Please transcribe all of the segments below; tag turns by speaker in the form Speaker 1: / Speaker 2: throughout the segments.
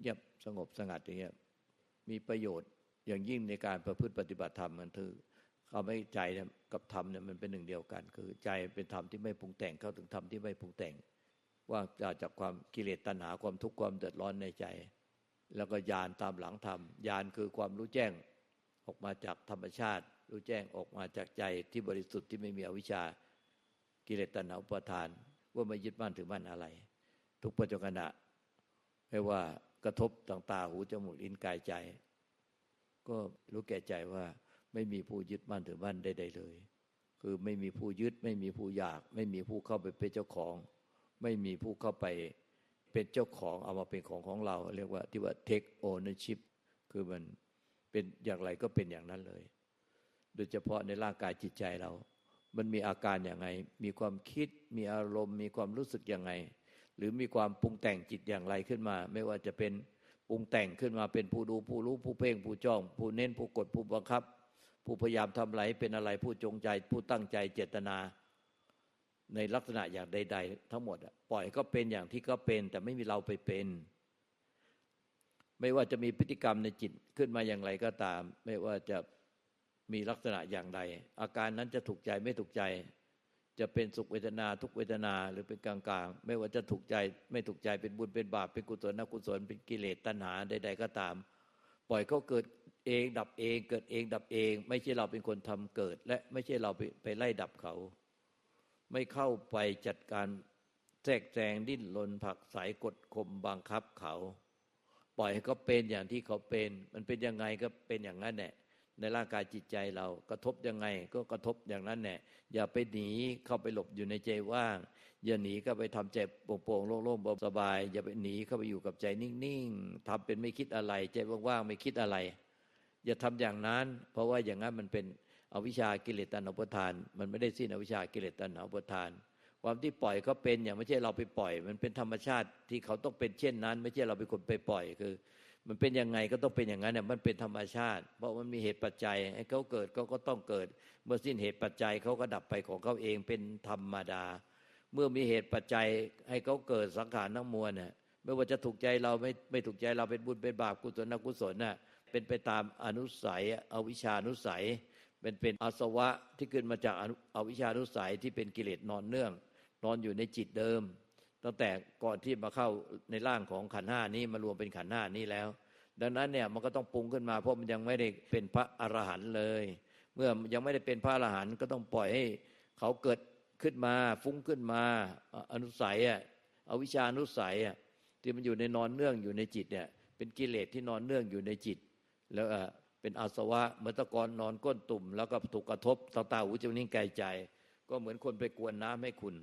Speaker 1: งียบสงบสงัดอย่างเงี้ยมีประโยชน์อย่างยิ่งในการประพฤติปฏิบัติธรรมมันคือเขาไม่ใจกับธรรมเนี่ยมันเป็นหนึ่งเดียวกันคือใจเป็นธรรมที่ไม่ปรุงแต่งเข้าถึงธรรมที่ไม่ปรุงแต่งว่างจากความกิเลสตัณหาความทุกข์ความเดือดร้อนในใจแล้วก็ญาณตามหลังธรรมญาณคือความรู้แจ้งออกมาจากธรรมชาติรู้แจ้งออกมาจากใจที่บริสุทธิ์ที่ไม่มีอวิชชากิเลสตัณหาอุปาทานว่าไม่ยึดมั่นถือมั่นอะไรทุกปัจจุบันไม่ว่ากระทบต่างตาหูจมูกลิ้นกายใจก็รู้แก่ใจว่าไม่มีผู้ยึดมั่นถือมั่นใดๆเลยคือไม่มีผู้ยึดไม่มีผู้อยากไม่มีผู้เข้าไปเป็นเจ้าของไม่มีผู้เข้าไปเป็นเจ้าของเอามาเป็นของเราเรียกว่าที่ว่า take ownership คือมันเป็นอย่างไรก็เป็นอย่างนั้นเลยโดยเฉพาะในร่างกายจิตใจเรามันมีอาการอย่างไรมีความคิดมีอารมณ์มีความรู้สึกอย่างไรหรือมีความปรุงแต่งจิตอย่างไรขึ้นมาไม่ว่าจะเป็นปรุงแต่งขึ้นมาเป็นผู้ดูผู้รู้ผู้เพ่งผู้จ้องผู้เน้นผู้กดผู้บังคับผู้พยายามทำอะไรเป็นอะไรผู้จงใจผู้ตั้งใจเจตนาในลักษณะอย่างใดๆทั้งหมดปล่อยก็เป็นอย่างที่ก็เป็นแต่ไม่มีเราไปเป็นไม่ว่าจะมีพฤติกรรมในจิตขึ้นมาอย่างไรก็ตามไม่ว่าจะมีลักษณะอย่างใดอาการนั้นจะถูกใจไม่ถูกใจจะเป็นสุขเวทนาทุกเวทนาหรือเป็นกลางๆไม่ว่าจะถูกใจไม่ถูกใจเป็นบุญเป็นบาปเป็นกุศลอกุศลเป็นกิเลสตัณหาใดๆก็ตามปล่อยเขาเกิดเองดับเองเกิดเองดับเองไม่ใช่เราเป็นคนทำเกิดและไม่ใช่เราไปไล่ดับเขาไม่เข้าไปจัดการแทรกแซงดิ้นรนผลักไสกดข่มบังคับเขาปล่อยให้เขาเป็นอย่างที่เขาเป็นมันเป็นยังไงก็เป็นอย่างนั้นแหละในร่างกายจิตใจเรากระทบยังไงก็กระทบอย่างนั้นแหละอย่าไปหนีเข้าไปหลบอยู่ในใจว่างอย่าหนีเข้าไปทำใจโปร่งๆโล่งๆสบายอย่าไปหนีเข้าไปอยู่กับใจนิ่งๆทำเป็นไม่คิดอะไรใจว่างๆไม่คิดอะไรอย่าทำอย่างนั้นเพราะว่าอย่างนั้นมันเป็นอวิชชากิเลสตัณหาอุปาทานมันไม่ได้สิ้นอวิชชากิเลสตัณหาอุปาทานความที่ปล่อยเขาเป็นอย่างไม่ใช่เราไปปล่อยมันเป็นธรรมชาติที่เขาต้องเป็นเช่นนั้นไม่ใช่เราเป็นคนไปปล่อยคือมันเป็นยังไงก็ต้องเป็นอย่างนั้นเนี่ยมันเป็นธรรมชาติเพราะมันมีเหตุปัจจัยให้เขาเกิดเขาก็ต้องเกิดเมื่อสิ้นเหตุปัจจัยเขาก็ดับไปของเขาเองเป็นธรรมดาเมื่อมีเหตุปัจจัยให้เขาเกิดสังขารทั้งมวลเนี่ยไม่ว่าจะถูกใจเราไม่ถูกใจเราเป็นบุญเป็นบาปกุศลอกุศลน่ะเป็นไปตามอนุสัยอวิชชานุสัยเป็นอาสวะที่ขึ้นมาจากอวิชชานุสัยที่เป็นกิเลสนอนเนื่องนอนอยู่ในจิตเดิมตั้งแต่ก่อนที่มาเข้าในร่างของขันธ์ห้านี้มารวมเป็นขันธ์ห้านี้แล้วดังนั้นเนี่ยมันก็ต้องปรุงขึ้นมาเพราะมันยังไม่ได้เป็นพระอรหันต์เลยเมื่อยังไม่ได้เป็นพระอรหันต์ก็ต้องปล่อยให้เขาเกิดขึ้นมาฟุ้งขึ้นมาอนุสัยอวิชชานุสัยที่มันอยู่ในนอนเนื่องอยู่ในจิตเนี่ยเป็นกิเลสที่นอนเนื่องอยู่ในจิตแล้วเป็นอาสวะเหมือนตะกอนนอนก้นตุ่มแล้วก็ถูกกระทบตาหูจมูกนิ้วกายใจก็เหมือนคนไปกวนน้ำให้ขุ่น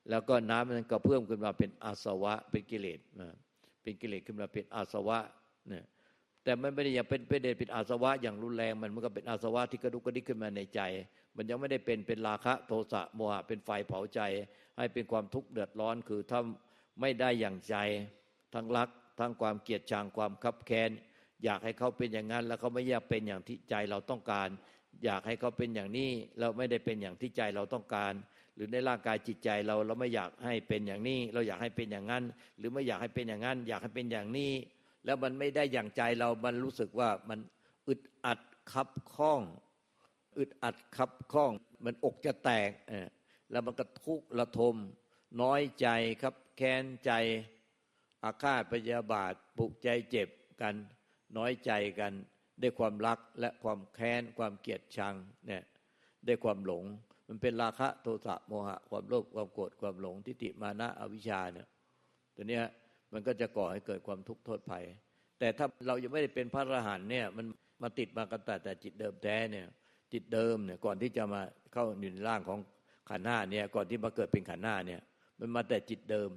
Speaker 1: แล้วก็น้ำนั้นก็เพิ่มขึ้นมาเป็นอาสวะเป็นกิเลสเป็นกิเลสขึ้นมาเป็นอาสวะเนี่ยแต่มันไม่ได้อย่างเป็นอาสวะอย่างรุนแรงมันก็เป็นอาสวะที่กระดุกกระดิกขึ้นมาในใจมันยังไม่ได้เป็นราคะโทสะโมหะเป็นไฟเผาใจให้เป็นความทุกข์เดือดร้อนคือถ้าไม่ได้อย่างใจทั้งรักทั้งความเกลียดชังความคับแค้นอยากให้เขาเป็นอย่างนั้นแล้วเขาไม่อยากเป็นอย่างที่ใจเราต้องการอยากให้เขาเป็นอย่างนี้เราไม่ได้เป็นอย่างที่ใจเราต้องการหรือในร่างกายจิตใจเราไม่อยากให้เป็นอย่างนี้เราอยากให้เป็นอย่างนั้นหรือไม่อยากให้เป็นอย่างนั้นอยากให้เป็นอย่างนี้แล้วมันไม่ได้อย่างใจเรามันรู้สึกว่ามันอึดอัดคับข้องอึดอัดคับข้องมันอกจะแตกแล้วมันก็ทุกข์ระทมน้อยใจครับแค้นใจอาฆาตพยาบาทผูกใจเจ็บกันน้อยใจกันด้วยความรักและความแค้นความเกลียดชังเนี่ยด้วยความหลงมันเป็นราคะโทสะโมหะความโลภความโกรธความหลงทิฏฐิมานะอวิชชาเนี่ยตัวเนี้ยมันก็จะก่อให้เกิดความทุกข์โทษภัยแต่ถ้าเรายังไม่ได้เป็นพระอรหันต์เนี่ยมันมาติดมากันแต่จิตเดิมแท้เนี่ยจิตเดิมเนี่ยก่อนที่จะมาเข้าอยู่ในร่างของขันธ์ห้าเนี่ยก่อนที่มาเกิดเป็นขันธ์ห้าเนี่ยมันมาแต่จิตเดิม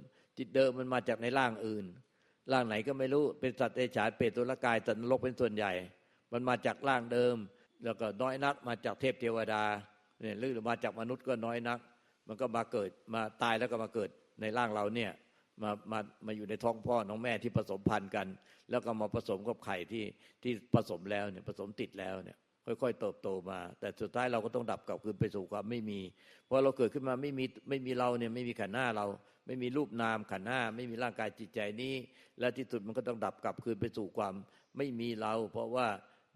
Speaker 1: มันมาจากในร่างอื่นร่างไหนก็ไม่รู้เป็นสัตว์เดรัจฉานเปรตตุลกายสัตว์นรกเป็นส่วนใหญ่มันมาจากร่างเดิมแล้วก็น้อยนักมาจากเทพเทวดาเนี่ยหรือมาจากมนุษย์ก็น้อยนักมันก็มาเกิดมาตายแล้วก็มาเกิดในร่างเราเนี่ยมาอยู่ในท้องพ่อน้องแม่ที่ผสมพันธุ์กันแล้วก็มาผสมกับไข่ที่ผสมแล้วเนี่ยผสมติดแล้วเนี่ยค่อยๆเติบโตมาแต่สุดท้ายเราก็ต้องดับกลับคืนไปสู่ความไม่มีเพราะเราเกิดขึ้นมาไม่มีเราเนี่ยไม่มีขันธ์ห้าเรา ไม่มีรูปนามขันธ์ห้าไม่มีร่างกายจิตใจนี้และที่สุดมันก็ต้องดับกลับคืนไปสู่ความไม่มีเราเพราะว่า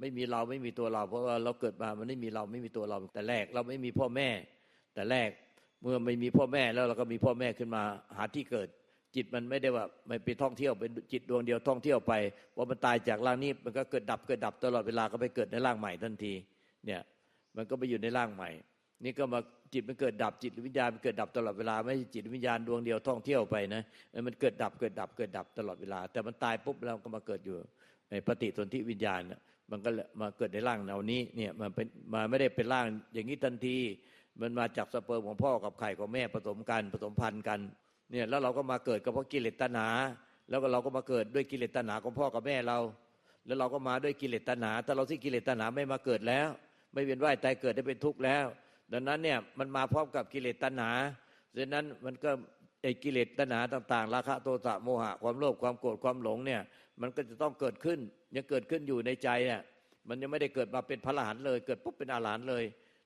Speaker 1: ไม่มีเราไม่มีตัวเราเพราะว่าเราเกิดมามันไม่มีเราไม่มีตัวเราแต่แรกเราไม่มีพ่อแม่แต่แรกเมื่อไม่มีพ่อแม่แล้วเราก็มีพ่อแม่ขึ้นมาหาที่เกิดจิตมันไม่ได้ว่าไม่ไปท่องเที่ยวเป็นจิตดวงเดียวท่องเที่ยวไปพอมันตายจากร่างนี้มันก็เกิดดับตลอดเวลาก็ไปเกิดในร่างใหม่ทันทีเนี่ยมันก็ไปอยู่ในร่างใหม่นี่ก็มาจิตมันเกิดดับจิตวิญญาณมันเกิดดับตลอดเวลาไม่ใช่จิตวิญญาณดวงเดียวท่องเที่ยวไปนะมันเกิดดับตลอดเวลาแต่มันตายปุ๊บแล้วก็มาเกิดอยู่ในปฏิสนธิวิญญาณมันก็มาเกิดในร่างแนวนี้เนี่ยมันเป็นมาไม่ได้เป็นร่างอย่างนี้ทันทีมันมาจากสเปิร์มของพ่อกับไข่ของแม่ผสมกันผสมพันธุ์กันเนี่ยแล้วเราก็มาเกิดก็เพราะกิเลสตัณหาแล้วก็เราก็มาเกิดด้วยกิเลสตัณหาของพ่อกับแม่เราแล้วเราก็มาด้วยกิเลสตัณหาถ้าเราสิ้นกิเลสตัณหาไม่มาเกิดแล้วไม่เวียนว่ายตายเกิดได้เป็นทุกข์แล้วดังนั้นเนี่ยมันมาพร้อมกับกิเลสตัณหาดังนั้นมันก็ไอ้กิเลสตัณหาต่างๆราคะโทสะโมหะความโลภความโกรธความหลงเนี่ยมันก็จะต้องเกิดขึ้นยังเกิดขึ้นอยู่ในใจเนี่ยมันยังไม่ได้เกิดมาเป็นพระอรหันต์เลยเกิดปุ๊บเป็นอรหันต์เลย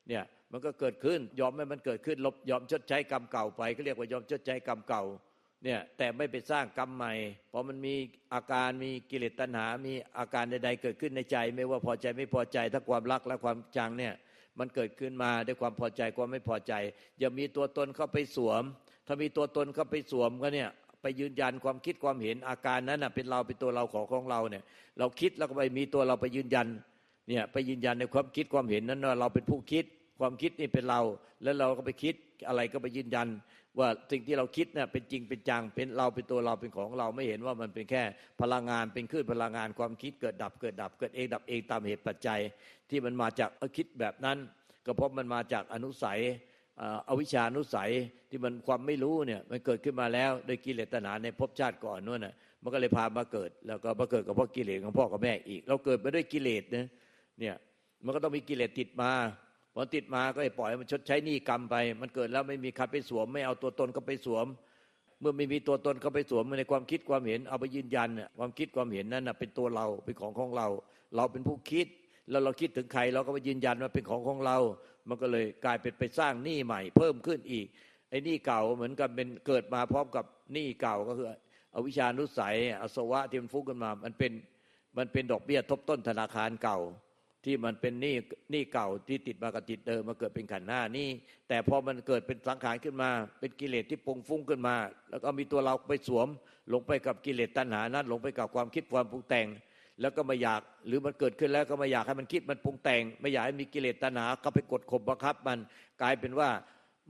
Speaker 1: เนี่ยมันก็เกิดขึ้นยอมให้มันเกิดขึ้นยอมชดใช้กรรมเก่าไปก็เรียกว่ายอมชดใช้กรรมเก่าเนี่ยแต่ไม่ไปสร้างกรรมใหม่เพราะมันมีอาการมีกิเลสตัณหามีอาการใดๆเกิดขึ้นในใจไม่ว่าพอใจไม่พอใจทั้งความรักและความชังเนี่ยมันเกิดขึ้นมาด้วยความพอใจความไม่พอใจอย่ามีตัวตนเข้าไปสวมถ้ามีตัวตนเข้าไปสวมก็เนี่ยไปยืนยันความคิดความเห็นอาการนั้นเป็นเราเป็นตัวเราของเราเนี่ยเราคิดแล้วก็ไปมีตัวเราไปยืนยันเนี่ยไปยืนยันในความคิดความเห็นนั้นว่าเราเป็นผู้คิดความคิดนี่เป็นเราแล้วเราก็ไปคิดอะไรก็ไปยืนยันว่าสิ่งที่เราคิดเนี่ยเป็นจริงเป็นจังเป็นเราเป็นตัวเราเป็นของเราไม่เห็นว่ามันเป็นแค่พลังงานเป็นคลื่นพลังงานความคิดเกิดดับเกิดเองดับเองตามเหตุปัจจัยที่มันมาจากคิดแบบนั้นก็เพราะมันมาจากอนุสัยอวิชชานุสัยที่มันความไม่รู้เนี่ยมันเกิดขึ้นมาแล้วโดยกิเลสตัณหาในภพชาติก่อนนู่นน่ะมันก็เลยพามาเกิดแล้วก็มาเกิดกับเพราะกิเลสของพ่อกับแม่อีกเราเกิดมาด้วยกิเลสเนี่ยมันก็ต้องมีกิเลสติดมาพอติดมาก็ให้ปล่อยมันชดใช้หนี้กรรมไปมันเกิดแล้วไม่มีใครไปสวมไม่เอาตัวตนก็ไปสวมเมื่อไม่มีตัวตนก็ไปสวมในความคิดความเห็นเอาไปยืนยันความคิดความเห็นนั้นเป็นตัวเราเป็นของเราเราเป็นผู้คิดแล้วเราคิดถึงใครเราก็ไปยืนยันว่าเป็นของเรามันก็เลยกลายเป็นไปสร้างหนี้ใหม่เพิ่มขึ้นอีกไอ้หนี้เก่าเหมือนกันเป็นเกิดมาพร้อมกับหนี้เก่าก็คืออวิชชานุสัยอาสวะที่มันฟุ้งขึ้นมามันเป็นดอกเบี้ยทบต้นธนาคารเก่าที่มันเป็นหนี้เก่าที่ติดมากับจิตเดิมมาเกิดเป็นขันธ์ห้านี่แต่พอมันเกิดเป็นสังขารขึ้นมาเป็นกิเลสที่ปรุงฟุ้งขึ้นมาแล้วก็มีตัวเราไปสวมลงไปกับกิเลสตัณหานั้นลงไปกับความคิดความปรุงแต่งแล้วก็ไม่อยากหรือมันเกิดขึ้นแล้วก็ไม่อยากให้มันคิดมันปรุงแต่งไม่อยากให้มีกิเลสตัณหาก็ไปกดข่มบังคับมันกลายเป็นว่า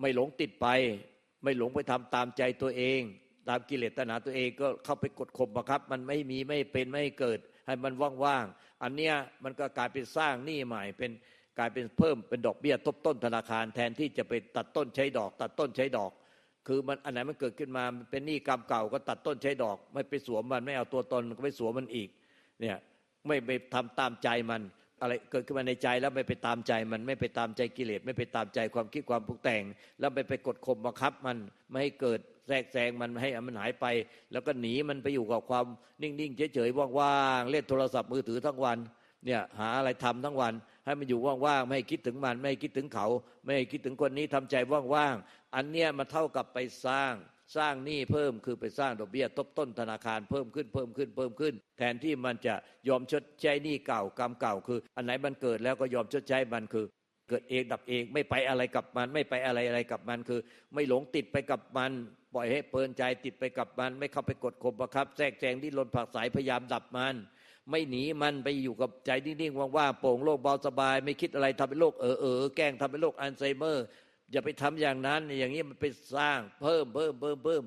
Speaker 1: ไม่หลงติดไปไม่หลงไปทำตามใจตัวเองตามกิเลสตัณหาตัวเองก็เข้าไปกดข่มบังคับมันไม่มีไม่เป็นไม่เกิดให้มันว่างๆอันเนี้ยมันก็กลายเป็นสร้างหนี้ใหม่เป็นกลายเป็นเพิ่มเป็นดอกเบี้ยทบต้นธนาคารแทนที่จะไปตัดต้นใช้ดอกตัดต้นใช้ดอกคือมันอันไหนมันเกิดขึ้นมามันเป็นหนี้กรรมเก่าก็ตัดต้นใช้ดอกไม่ไปสวมมันไม่เอาตัวตนก็ไปสวมมันอีกเนี่ยไม่ไปทำตามใจมันอะไรเกิดขึ้นมาในใจแล้วไม่ไปตามใจมันไม่ไปตามใจกิเลสไม่ไปตามใจความคิดความปรุงแต่งแล้วไปกดข่มบังคับมันไม่ให้เกิดแทรกแซงมันให้มันหายไปแล้วก็หนีมันไปอยู่กับความนิ่งๆเฉยๆว่างๆเล่นโทรศัพท์มือถือทั้งวันเนี่ยหาอะไรทำทั้งวันให้มันอยู่ว่างๆไม่ให้คิดถึงมันไม่ให้คิดถึงเขาไม่ให้คิดถึงคนนี้ทำใจว่างๆอันเนี้ยมันเท่ากับไปสร้างหนี้เพิ่มคือไปสร้างดอกเบี้ยทบต้นธนาคารเพิ่มขึ้นแทนที่มันจะยอมชดใช้หนี้เก่ากรรมเก่าคืออันไหนมันเกิดแล้วก็ยอมชดใช้มันคือเกิดเองดับเองไม่ไปอะไรกับมันไม่ไปอะไรกับมันคือไม่หลงติดไปกับมันปล่อยให้เพลินใจติดไปกับมันไม่เข้าไปกดข่มบังคับแทรกแซงดิ้นรนผลักไสพยายามดับมันไม่หนีมันไปอยู่กับใจนิ่งๆว่างๆโปร่งโล่งเบาสบายไม่คิดอะไรทำเป็นโรคแกล้งทำเป็นโรคอัลไซเมอร์อย่าไปทำอย่างนั้นอย่างนี้มันไปสร้างเพิ่ม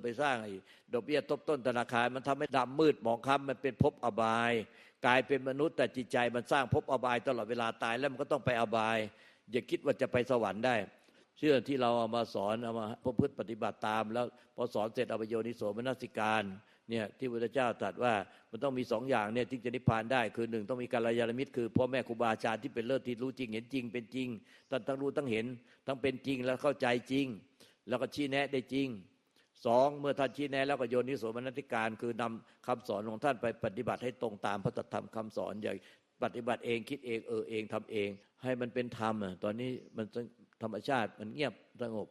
Speaker 1: ไปสร้างไอ้ดอกเบี้ยทบต้นธนาคารมันทำให้ดำมืดหมองคล้ำมันเป็นภพอบายกลายเป็นมนุษย์แต่จิตใจมันสร้างภพอบายตลอดเวลาตายแล้วมันก็ต้องไปอบายอย่าคิดว่าจะไปสวรรค์ได้เชื่อที่เราเอามาสอนเอามาประพฤติปฏิบัติตามแล้วพอสอนเสร็จเอาไปโยนิโสมนสิการเนี่ยที่พระพุทธเจ้าตรัสว่ามันต้องมี2อย่างเนี่ยที่จะนิพพานได้คือ1ต้องมีกัลยาณมิตรคือพ่อแม่ครูบาอาจารย์ที่เป็นเลิศที่รู้จริงเห็นจริงเป็นจริงท่านทั้งรู้ทั้งเห็นทั้งเป็นจริงแล้วเข้าใจจริงแล้วก็ชี้แนะได้จริง2เมื่อท่านชี้แนะแล้วก็โยนิโสมนสิการคือนำคำสอนของท่านไปปฏิบัติให้ตรงตามพระธรรมคำสอนอย่าปฏิบัติเองคิดเองเองทำเองให้มันเป็นธรรมตอนนี้มันธรรมชาติมันเงียบสงบ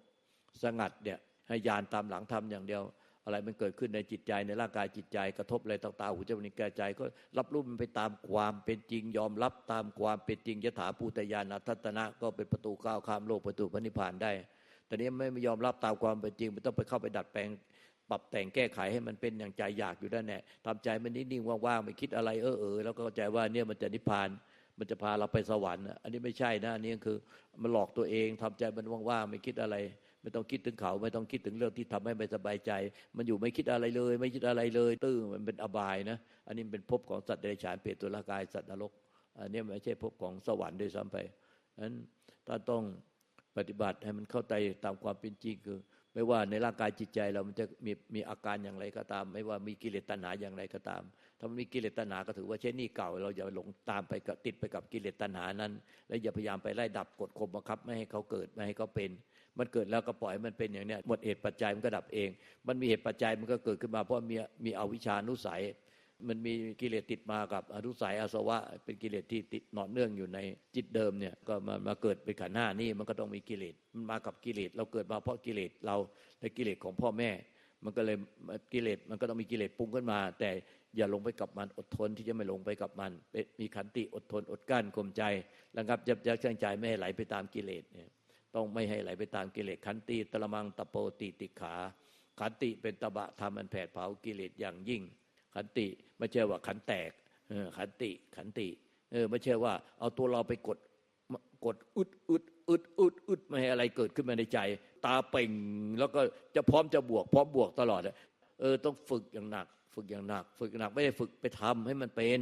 Speaker 1: สงัดเนี่ยให้ญาณตามหลังทำอย่างเดียว อะไรมันเกิดขึ้นในจิตใจในร่างกายจิตใจกระทบอะไรต่างๆหูจมูกลิ้นกายใจก็รับรู้มันไปตามความเป็นจริงยอมรับตามความเป็นจริงยถาภูตญาณทัตนะก็เป็นประตูก้าวข้ามโลกประตูพระนิพพานได้แต่นี้ไม่ยอมรับตามความเป็นจริงมันต้องไปเข้าไปดัดแปลงปรับแต่งแก้ไขให้มันเป็นอย่างใจอยากอยู่ได้แน่ทำใจมันนิ่งๆว่างๆไม่คิดอะไรแล้วก็เข้าใจว่าเนี่ยมันจะนิพพานมันจะพาเราไปสวรรค์อันนี้ไม่ใช่นะอันนี้คือมันหลอกตัวเองทำใจมันว่างๆไม่คิดอะไรไม่ต้องคิดถึงเขาไม่ต้องคิดถึงเรื่องที่ทำให้ไม่สบายใจมันอยู่ไม่คิดอะไรเลยไม่คิดอะไรเลยตื้อมันเป็นอบายนะอันนี้เป็นภพของสัตว์เดรัจฉานเปรตตุลกายสัตว์นรกอันนี้ไม่ใช่ภพของสวรรค์ด้วยซ้ำไปนั้นถ้าต้องปฏิบัติให้มันเข้าใจตามความเป็นจริงคือไม่ว่าในร่างกายจิตใจเรามันจะมีอาการอย่างไรก็ตามไม่ว่ามีกิเลสตัณหาอย่างไรก็ตามถ้ามันมีกิเลสตัณหาก็ถือว่าใช่หนี้เก่าเราอย่าหลงตามไปกับติดไปกับกิเลสตัณหานั้นและอย่าพยายามไปไล่ดับกดข่มบังคับไม่ให้เขาเกิดไม่ให้เขาเป็นมันเกิดแล้วก็ปล่อยมันเป็นอย่างเนี้ยหมดเหตุปัจจัยมันก็ดับเองมันมีเหตุปัจจัยมันก็เกิดขึ้นมาเพราะมีอวิชชานุสัยมันมีกิเลสติดมากับอนุสัยอาสวะเป็นกิเลสที่ติดหนอนเนื่องอยู่ในจิตเดิมเนี่ยก็มาเกิดเป็นขันธ์ห้านี่มันก็ต้องมีกิเลสมันมากับกิเลสเราเกิดมาเพราะกิเลสเราในกิเลสของพ่อแม่มันก็เลยกิเลสมันก็ต้องมีกิเลสปรุงขึ้นมาแต่อย่าลงไปกับมันอดทนที่จะไม่ลงไปกับมันมีขันติอดทนอดกั้นข่มใจระงับยับยั้งชั่งใจไม่ให้ไหลไปตามกิเลสเนี่ยต้องไม่ให้ไหลไปตามกิเลสขันติตระมังตะโปติติขาขันติเป็นตบะธรรมอันแผดเผากิเลสอย่างยิ่งขันติไม่ใช่ว่าขันแตกขันติไม่ใช่ว่าเอาตัวเราไปกดอึดไม่ให้อะไรเกิดขึ้นมาในใจตาเป่งแล้วก็จะพร้อมจะบวกพร้อมบวกตลอดต้องฝึกอย่างหนักไม่ได้ฝึกไปทำให้มันเป็น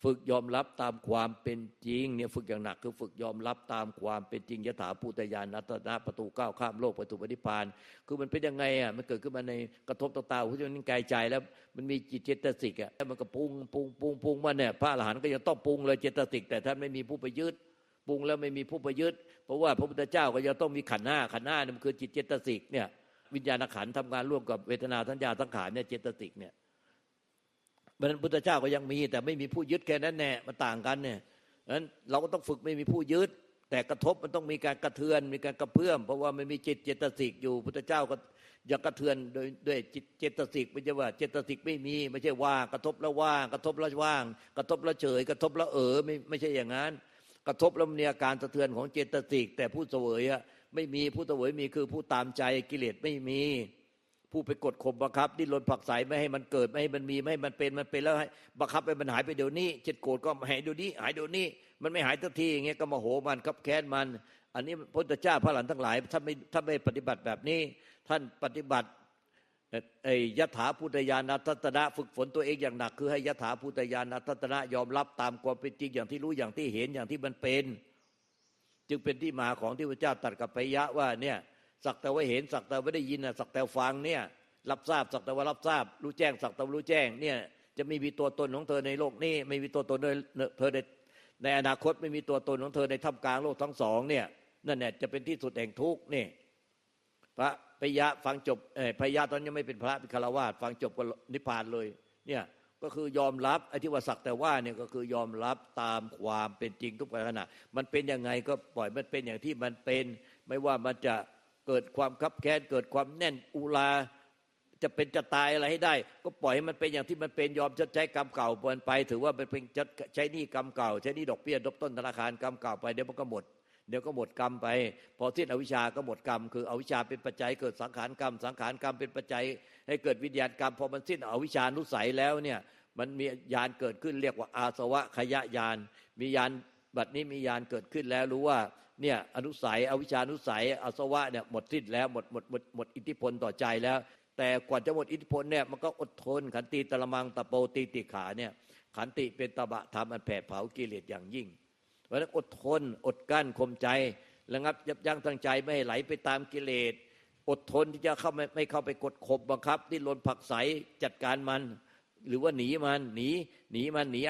Speaker 1: ฝึกยอมรับตามความเป็นจริงเนี่ยฝึกอย่างหนักคือฝึกยอมรับตามความเป็นจริงยถาภูตญาณทัตนะประตูก้าวข้ามโลกประตูนิพพานคือมันเป็นยังไงมันเกิดขึ้นมาในกระทบต่อตาหูจมูกลิ้นกายใจแล้วมันมีจิตเจตสิกแล้วมันก็ปรุงมาเนี่ยพระอรหันต์ก็ยังต้องปรุงเลยเจตสิกแต่ท่านไม่มีผู้ไปยึดปรุงแล้วไม่มีผู้ไปยึดเพราะว่าพระพุทธเจ้าก็ยังต้องมีขันธ์ห้าเนี่ยมันคือจิตเจตสิกเนี่ยวิญญาณขันธ์ทำงานร่วมกับเวทนาสัญญาสังขารเนี่ยเจตสิกเนี่ยเพราะฉะนั้นพุทธเจ้าก็ยังมีแต่ไม่มีผู้ยึดแค่นั้นแน่มันต่างกันเนี่ยนั้นเราก็ต้องฝึกไม่มีผู้ยึดแต่กระทบมันต้องมีการกระเทือนมีการกระเพื่อมเพราะว่ามันมีจิตเจตสิกอยู่พุทธเจ้าก็อย่ากระเทือนด้วยจิตเจตสิกไม่ใช่ว่าเจตสิกไม่ใช่ว่างกระทบแล้วว่างกระทบแล้วว่างกระทบแล้วเฉยกระทบแล้วไม่ใช่อย่างนั้นกระทบแล้วมีอาการสะเทือนของเจตสิกแต่ผู้เสวยไม่มีผู้เสวยมีคือผู้ตามใจกิเลสไม่มีผู้ไปกดข่มบังคับดิ้นรนผลักไสไม่ให้มันเกิดไม่ให้มันมีไม่ให้มันเป็นแล้วให้บังคับให้มันหายไปเดี๋ยวนี้เจ็ดโกรธก็หายเดี๋ยวนี้มันไม่หายทันทีอย่างเงี้ยก็มาโหมันคับแค้นมันอันนี้พระพุทธเจ้าพระอรหันต์ทั้งหลายท่านไม่ปฏิบัติแบบนี้ท่านปฏิบัติยถาภูตญาณทัตนะฝึกฝนตัวเองอย่างหนักคือให้ยถาภูตญาณทัตนะยอมรับตามความเป็นจริงอย่างที่รู้อย่างที่เห็นอย่างที่มันเป็นจึงเป็นที่มาของที่พระเจ้าตรัสกับพยะว่าเนี่ยสักแต่ว่าเห็นสักแต่ว่าได้ยินสักแต่ฟังเนี่ยรับทราบสักแต่ว่ารับทราบรู้แจ้งสักแต่ว่ารู้แจ้งเนี่ยจะไม่มีตัวตนของเธอในโลกนี้ไม่มีตัวตนเธอในอนาคตไม่มีตัวตนของเธอในท่ามกลางโลกทั้งสองเนี่ยนั่นแหละจะเป็นที่สุดแห่งทุกข์นี่พระพยะฟังจบพยะตอนยังไม่เป็นพระเป็นฆราวาสฟังจบก็นิพพานเลยเนี่ยก็คือยอมรับไอ้ที่ว่าสักแต่ว่าเนี่ยก็คือยอมรับตามความเป็นจริงทุกขณะมันเป็นยังไงก็ปล่อยมันเป็นอย่างที่มันเป็นไม่ว่ามันจะเกิดความคับแค้นเกิดความแน่นอุราจะเป็นจะตายอะไรให้ได้ก็ปล่อยให้มันเป็นอย่างที่มันเป็นยอมชดใช้กรรมเก่าไปถือว่าเป็นใช้หนี้กรรมเก่าใช้หนี้ดอกเบี้ยทบต้นธนาคารกรรมเก่าไปเดี๋ยวมันก็หมดกรรมไปพอสิ้นอวิชชาก็หมดกรรมคืออวิชชาเป็นปัจจัยเกิดสังขารกรรมสังขารกรรมเป็นปัจจัยให้เกิดวิญญาณกรรมพอมันสิ้นอวิชชานุสัยแล้วเนี่ยมันมีญาณเกิดขึ้นเรียกว่าอาสวะขยะญาณมีญาณบัดนี้มีญาณเกิดขึ้นแล้วรู้ว่าเนี่ยอนุสัยอวิชชานุสัยอาสวะเนี่ยหมดสิ้นแล้วหมดอิทธิพลต่อใจแล้วแต่กว่าจะหมดอิทธิพลเนี่ยมันก็อดทนขันติตระมังตะโปติติขาเนี่ยขันติเป็นตบะธรรมอันแผดเผากิเลสอย่างยิ่งเพราะฉะนั้นอดทนอดกั้นข่มใจระงับยับยั้งทางใจไม่ให้ไหลไปตามกิเลสอดทนที่จะไม่เข้าไปกดข่มบังคับดิ้นรนผลักไสจัดการมันหรือว่าหนี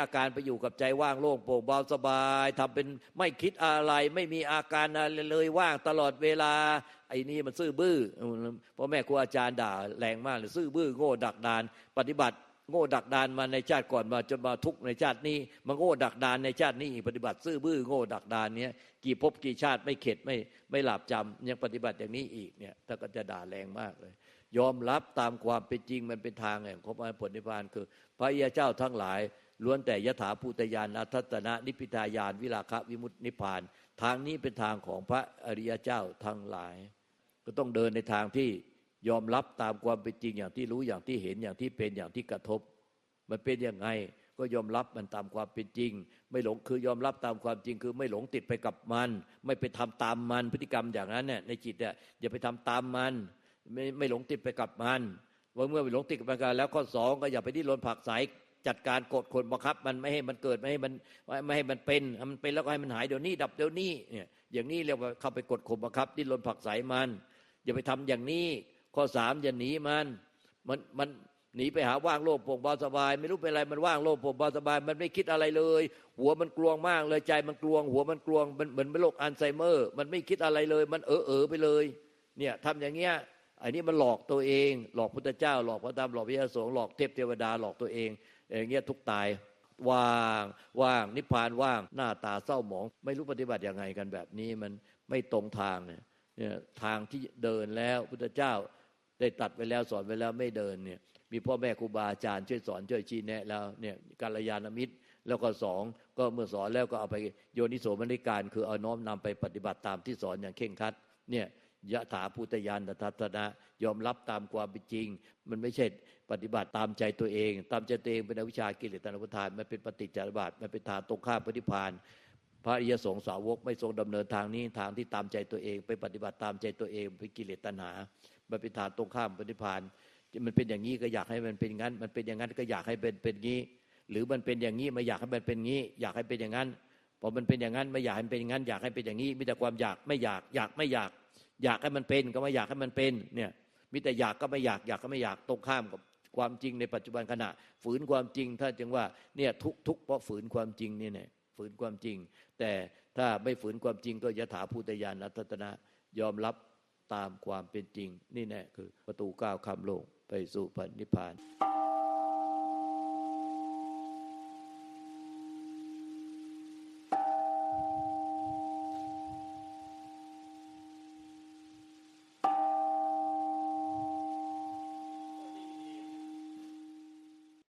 Speaker 1: อาการไปอยู่กับใจว่างโล่งโปร่งเบาสบายทำเป็นไม่คิดอะไรไม่มีอาการอะไรเลยว่างตลอดเวลาไอ้นี่มันซื่อบื้อพ่อแม่ครูอาจารย์ด่าแรงมากเลยซื่อบื้อโง่ดักดานปฏิบัติโง่ดักดานมาในชาติก่อนมาจนมาทุกข์ในชาตินี้มาโง่ดักดานในชาตินี้ปฏิบัติซื่อบื้อโง่ดักดานเนี้ยกี่ภพกี่ชาติไม่เข็ดไม่หลับจำยังปฏิบัติอย่างนี้อีกเนี่ยถ้าก็จะด่าแรงมากเลย ยอมรับตามความเป็นจริงมันเป็นทางแห่งของผลนิพพานคือพระอริยเจ้าทั้งหลายล้วนแต่ยถาภูตญาณทัตตนะนิพพิทายานวิราคะวิมุตตินิพพานทางนี้เป็นทางของพระอริยเจ้าทั้งหลายก็ต้องเดินในทางที่ยอมรับตามความเป็นจริงอย่างที่รู้อย่างที่เห็นอย่างที่เป็นอย่างที่กระทบมันเป็นยังไงก็ยอมรับมันตามความเป็นจริงไม่หลงคือยอมรับตามความจริงคือไม่หลงติดไปกับมันไม่ไปทำตามมันพฤติกรรมอย่างนั้นเนี่ยในจิตเนี่ยอย่าไปทำตามมันไม่หลงติดไปกับมันว่าเมื่อไม่หลงติดกับมันแล้วข้อสองก็อย่าไปดิ้นรนผลักไสจัดการกดข่มบังคับมันไม่ให้มันเกิดไม่ให้มันเป็นมันเป็นแล้วก็ให้มันหายเดี๋ยวนี้ดับเดี๋ยวนี้เนี่ยอย่างนี้เรียกว่าเข้าไปกดข่มบังคับดิ้นรนผลักไสมันอย่าไปทำอย่างนี้ข้อสามอย่าหนีมันหนีไปหาว่างโลภโปร่งเบาสบายไม่รู้เป็นอะไรมันว่างโลภโปร่งเบาสบายมันไม่คิดอะไรเลยหัวมันกลวงมากเลยใจมันกลวงหัวมันกลวงมันเหมือนเป็นโรคอัลไซเมอร์มันไม่คิดอะไรเลยมันไปเลยเนี่ยทำอย่างเงี้ยอันนี้มันหลอกตัวเองหลอกพุทธเจ้าหลอกพระธรรมหลอกพระสงฆ์หลอกเทพเทวดาหลอกตัวเองอย่างเงี้ยทุกตายว่างนิพพานว่างหน้าตาเศร้าหมองไม่รู้ปฏิบัติยังไงกันแบบนี้มันไม่ตรงทางเนี่ยทางที่เดินแล้วพุทธเจ้าได้ตัดไปแล้วสอนไปแล้วไม่เดินเนี่ยมีพ่อแม่ครูบาอาจารย์ช่วยสอนช่วยชี้แนะแล้วเนี่ยกัลยาณมิตรแล้วก็สองก็เมื่อสอนแล้วก็เอาไปโยนิโสมนสิการคือเอาน้อมนำไปปฏิบัติตามที่สอนอย่างเคร่งครัดเนี่ยยถาภูตญาณทัตนะยอมรับตามความเป็นจริงมันไม่ใช่ปฏิบัติตามใจตัวเองตามใจตัวเองเป็นอวิชชากิเลสตัณหาอุปาทานมันเป็นปฏิจจสมุปบาทมันเป็นทางตรงข้ามพระนิพพานพระอริยสงฆ์สาวกไม่ทรงดำเนินทางนี้ทางที่ตามใจตัวเองไปปฏิบัติตามใจตัวเองเป็นกิเลสตัณหามันเป็นทางตรงข้ามพระนิพพานมันเป็นอย่างนี้ก็อยากให้มันเป็นงั้นมันเป็นอย่างนั้นก็อยากให้เป็นงี้หรือมันเป็นอย่างนี้ไม่อยากให้มันเป็นงี้อยากให้เป็นอย่างนั้นพอมันเป็นอย่างนั้นไม่อยากให้มันเป็นอย่างนั้นอยากให้เป็นอย่างนี้มีแต่ความอยากไม่อยากอยากให้มันเป็นก็ไม่อยากให้มันเป็นเนี่ยมีแต่อยากก็ไม่อยากก็ไม่อยากตรงข้ามกับความจริงในปัจจุบันขณะฝืนความจริงถ้าจึงว่าเนี่ยทุกเพราะฝืนความจริงนี่แหละฝืนความจริงแต่ถ้าไม่ฝืนความจริงก็ยถาภูตญาณทัตนะยอมรับตามความเป็นจริงนี่แน่คือประตูก้าวข้ามโลกไปสู่พระนิพพาน